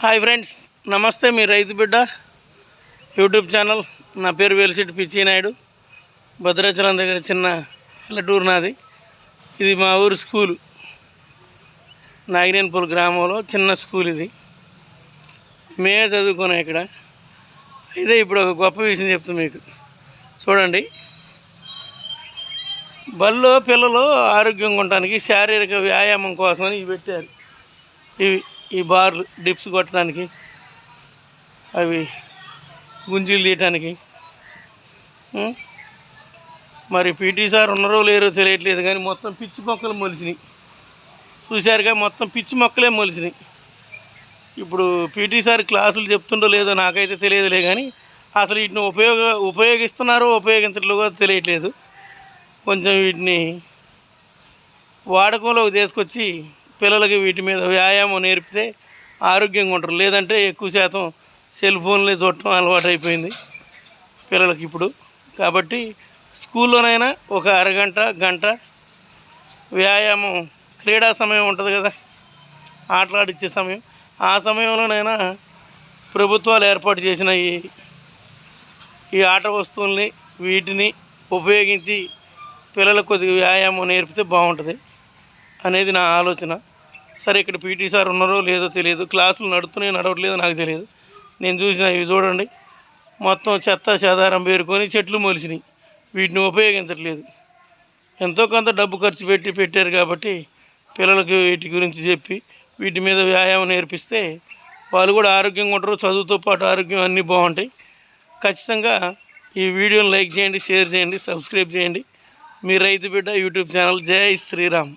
Hi friends, నమస్తే. మీ రైతు బిడ్డ యూట్యూబ్ ఛానల్. నా పేరు వేలిశెట్టి పిచ్చి నాయుడు. భద్రాచలం దగ్గర చిన్న పల్లెటూరు నాది. ఇది మా ఊరు స్కూలు, నాగినేనిపల్లి గ్రామంలో చిన్న స్కూల్ ఇది. మేమే చదువుకున్నాం ఇక్కడ. అయితే ఇప్పుడు ఒక గొప్ప విషయం చెప్తాం మీకు. చూడండి, బళ్ళో పిల్లలు ఆరోగ్యంగా ఉండడానికి శారీరక వ్యాయామం కోసమని ఇవి పెట్టారు. ఈ బార్లు డిప్స్ కొట్టడానికి, అవి గుంజీలు తీయటానికి. మరి పీటీ సార్ ఉన్నారో లేరో తెలియట్లేదు, కానీ మొత్తం పిచ్చి మొక్కలు మొలిచినాయి. చూశారుగా, మొత్తం పిచ్చి మొక్కలే మొలిచినాయి. ఇప్పుడు పీటీ సార్ క్లాసులు చెప్తుండో లేదో నాకైతే తెలియదులే, కానీ అసలు వీటిని ఉపయోగిస్తున్నారో ఉపయోగించట్లేదో తెలియట్లేదు. కొంచెం వీటిని వాడకంలోకి తీసుకొచ్చి పిల్లలకి వీటి మీద వ్యాయామం నేర్పితే ఆరోగ్యంగా ఉంటారు. లేదంటే ఎక్కువ శాతం సెల్ ఫోన్లే చూడటం అలవాటు అయిపోయింది పిల్లలకి ఇప్పుడు. కాబట్టి స్కూల్లోనైనా ఒక అరగంట గంట వ్యాయామం, క్రీడా సమయం ఉంటుంది కదా, ఆటలాడిచ్చే సమయం, ఆ సమయంలోనైనా ప్రభుత్వాలు ఏర్పాటు చేసిన ఈ ఆట వస్తువుల్ని వీటిని ఉపయోగించి పిల్లలకు కొద్దిగా వ్యాయామం నేర్పితే బాగుంటుంది అనేది నా ఆలోచన. సరే, ఇక్కడ పీటీ సార్ ఉన్నారో లేదో తెలియదు, క్లాసులు నడుస్తున్నాయో నడవట్లేదో నాకు తెలియదు. నేను చూసిన ఇవి చూడండి, మొత్తం చెత్త చెదారం పేరుకొని చెట్లు మొలిచినాయి. వీటిని ఉపయోగించట్లేదు. ఎంతో కొంత డబ్బు ఖర్చు పెట్టారు కాబట్టి పిల్లలకి వీటి గురించి చెప్పి వీటి మీద వ్యాయామం నేర్పిస్తే వాళ్ళు కూడా ఆరోగ్యంగా ఉంటారు. చదువుతో పాటు ఆరోగ్యం అన్నీ బాగుంటాయి. ఖచ్చితంగా ఈ వీడియోని లైక్ చేయండి, షేర్ చేయండి, సబ్స్క్రైబ్ చేయండి. మీ రైతు బిడ్డ యూట్యూబ్ ఛానల్. జై శ్రీరామ్.